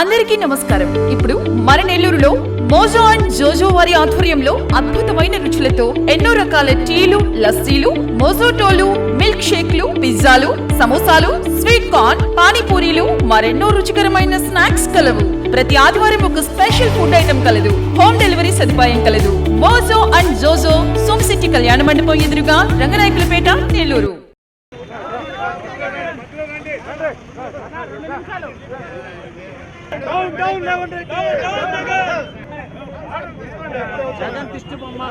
అందరికీ నమస్కారం. ఇప్పుడు మన నెల్లూరులో మోజో అండ్ జోజో వారి ఆధ్వర్యంలో అద్భుతమైన రుచులతో ఎన్నో రకాల టీలు, లస్సీలు, మోజోటోలు, మిల్క్ షేక్లు, పిజ్జాలు, సమోసాలు, స్వీట్ కార్న్, పానీపూరీలు, మరెన్నో రుచికరమైన స్నాక్స్ కలవు. ప్రతి ఆదివారం ఒక స్పెషల్ ఫుడ్ ఐటమ్ కలదు. హోమ్ డెలివరీ సదుపాయం కలదు. మోజో అండ్ జోజో, సోమ్ సిటీ కళ్యాణ మండపం ఎదురుగా, రంగనాయకులపేట, నెల్లూరు. జగన్ దిష్టి బొమ్మ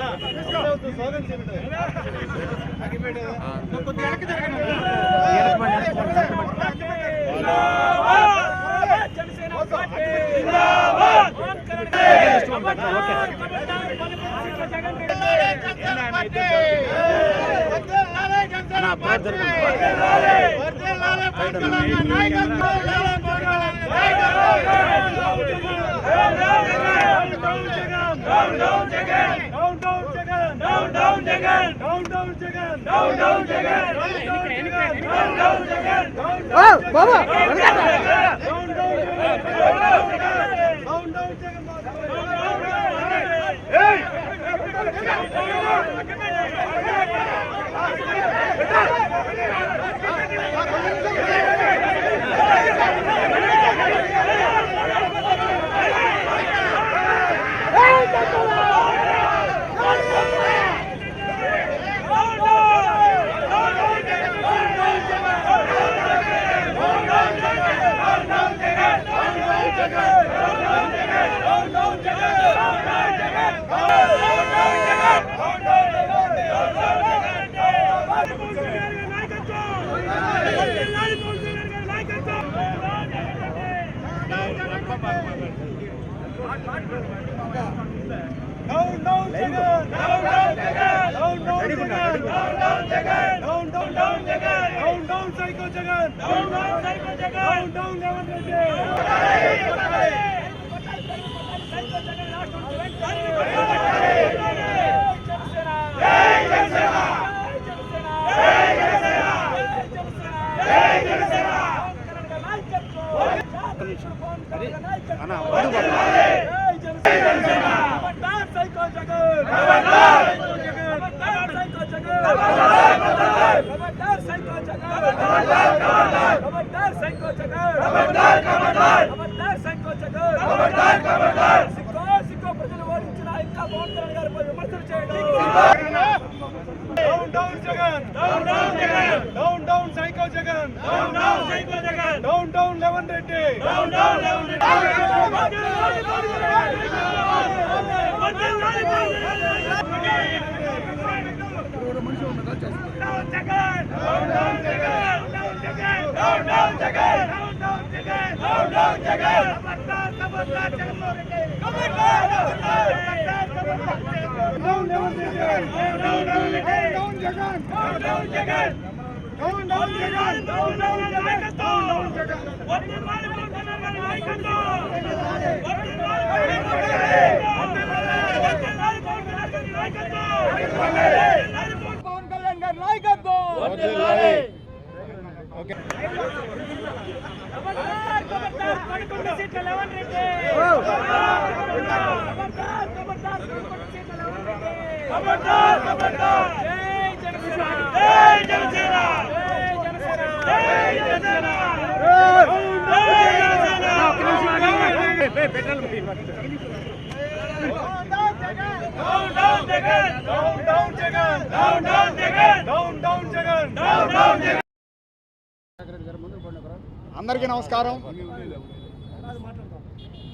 అందరికీ నమస్కారం.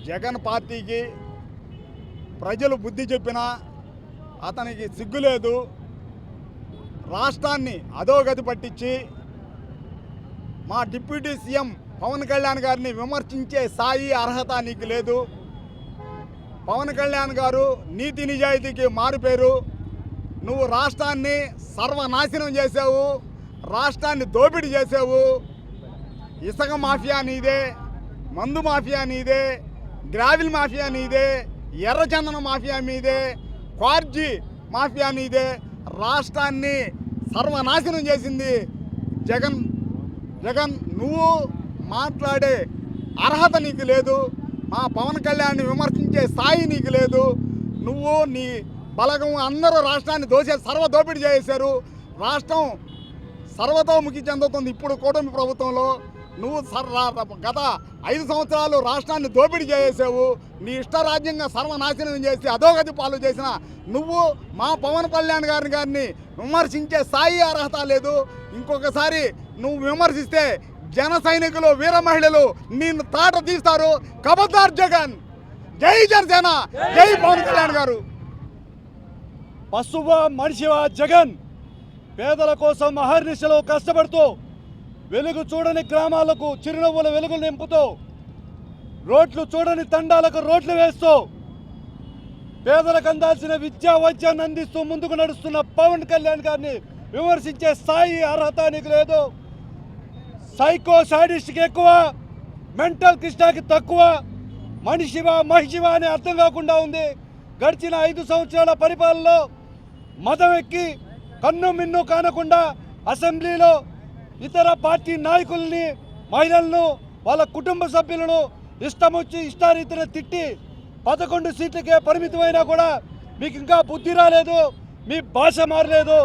జగన్ పార్టీకి ప్రజలు బుద్ధి చెప్పినా అతనికి సిగ్గులేదు. రాష్ట్రాన్ని అధోగతి పట్టించి మా డిప్యూటీ సీఎం పవన్ కళ్యాణ్ గారిని విమర్శించే స్థాయి అర్హత నీకు లేదు. పవన్ కళ్యాణ్ గారు నీతి నిజాయితీకి మారుపేరు. నువ్వు రాష్ట్రాన్ని సర్వనాశనం చేసావు, రాష్ట్రాన్ని దోపిడీ చేసావు. ఇసుక మాఫియా నీదే, మందు మాఫియా నీదే, గ్రావిల్ మాఫియా నీదే, ఎర్రచందన మాఫియా మీదే, క్వార్జీ మాఫియా నీదే. రాష్ట్రాన్ని సర్వనాశనం చేసింది జగన్. నువ్వు మాట్లాడే అర్హత నీకు లేదు. మా పవన్ కళ్యాణ్ని విమర్శించే స్థాయి నీకు లేదు. నువ్వు నీ బలగం అందరూ రాష్ట్రాన్ని సర్వదోపిడీ చేశారు. రాష్ట్రం సర్వతోముఖి చెందుతుంది ఇప్పుడు కూటమి ప్రభుత్వంలో. నువ్వు గత 5 సంవత్సరాలు రాష్ట్రాన్ని దోపిడీ చేసావు. నీ ఇష్టరాజ్యంగా సర్వనాశనం చేసి అధోగతి పాలు చేసిన నువ్వు మా పవన్ కళ్యాణ్ గారిని విమర్శించే స్థాయి అర్హత లేదు. ఇంకొకసారి నువ్వు విమర్శిస్తే జన సైనికులు వీర మహిళలు నిన్ను తాట తీస్తారు. ఖబర్దార్ జగన్. జై జనసేన, జై పవన్ కళ్యాణ్ గారు. పశువ మనిషివా జగన్, పేదల కోసం అహర్నిశలో కష్టపడుతూ వెలుగు చూడని గ్రామాలకు చిరునవ్వుల వెలుగులు నింపుతూ రోడ్లు చూడని తండాలకు రోడ్లు వేస్తూ పేదలకు అందాల్సిన విద్యా వైద్యాన్ని అందిస్తూ ముందుకు నడుస్తున్న పవన్ కళ్యాణ్ గారిని విమర్శించే స్థాయి అర్హత నీకు లేదు. సైకో సాడిస్ట్కి ఎక్కువ, మెంటల్ కృష్ణకి తక్కువ, మనిషివా మహిషివా అని అర్థం కాకుండా ఉంది. గడిచిన 5 సంవత్సరాల పరిపాలనలో మదం ఎక్కి కన్ను మిన్ను కానకుండా అసెంబ్లీలో ఇతర పార్టీ నాయకుల్ని, మహిళలను, వాళ్ళ కుటుంబ సభ్యులను ఇష్టమొచ్చి ఇష్టారీతిని తిట్టి 11 సీట్లకే పరిమితమైనా కూడా మీకు ఇంకా బుద్ధి రాలేదు. మీ భాష మారలేదు.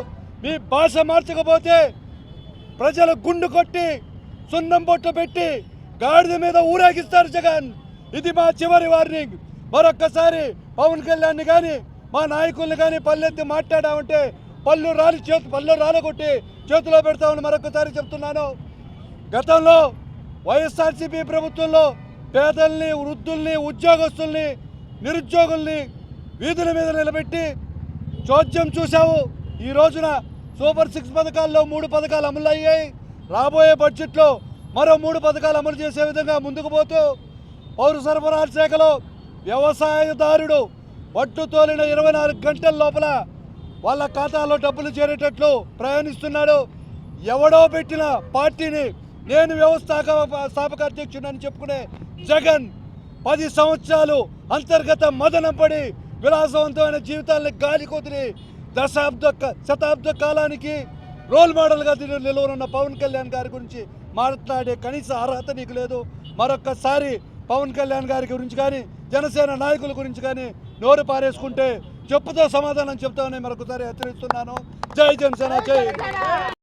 మీ భాష మార్చకపోతే ప్రజలు గుండు కొట్టి సున్నం బొట్టు పెట్టి గాడిద మీద ఊరేగిస్తారు జగన్. ఇది మా చివరి వార్నింగ్. మరొక్కసారి పవన్ కళ్యాణ్ని కానీ మా నాయకుల్ని కానీ పల్లెత్తి మాట్లాడామంటే పళ్ళు రాలగొట్టి చేతిలో పెడతామని మరొకసారి చెప్తున్నాను. గతంలో వైఎస్ఆర్సీపీ ప్రభుత్వంలో పేదల్ని, వృద్ధుల్ని, ఉద్యోగస్తుల్ని, నిరుద్యోగుల్ని వీధుల మీద నిలబెట్టి చోద్యం చూశావు. ఈ రోజున సూపర్ 6 పథకాల్లో 3 పథకాలు అమలు అయ్యాయి. రాబోయే బడ్జెట్లో మరో 3 పథకాలు అమలు చేసే విధంగా ముందుకు పోతూ పౌర సరఫరాల శాఖలో వ్యవసాయదారుడు పట్టు తోలిన 24 గంటల లోపల వాళ్ళ ఖాతాలో డబ్బులు చేరేటట్లు ప్రయాణిస్తున్నాడు. ఎవడో పెట్టిన పార్టీని నేను వ్యవస్థాపక అధ్యక్షుడని చెప్పుకునే జగన్ 10 సంవత్సరాలు అంతర్గత మదనం పడి విలాసవంతమైన జీవితాన్ని గాలి కొదిలి శతాబ్ద కాలానికి రోల్ మోడల్గా నిలవనున్న పవన్ కళ్యాణ్ గారి గురించి మాట్లాడే కనీస అర్హత నీకు లేదు. మరొక్కసారి పవన్ కళ్యాణ్ గారి గురించి కానీ జనసేన నాయకుల గురించి కానీ నోరు పారేసుకుంటే చెప్పుతో సమాధానం చెప్తామని మరొకసారి హెచ్చరిస్తున్నాను. జై జనసేన, జై.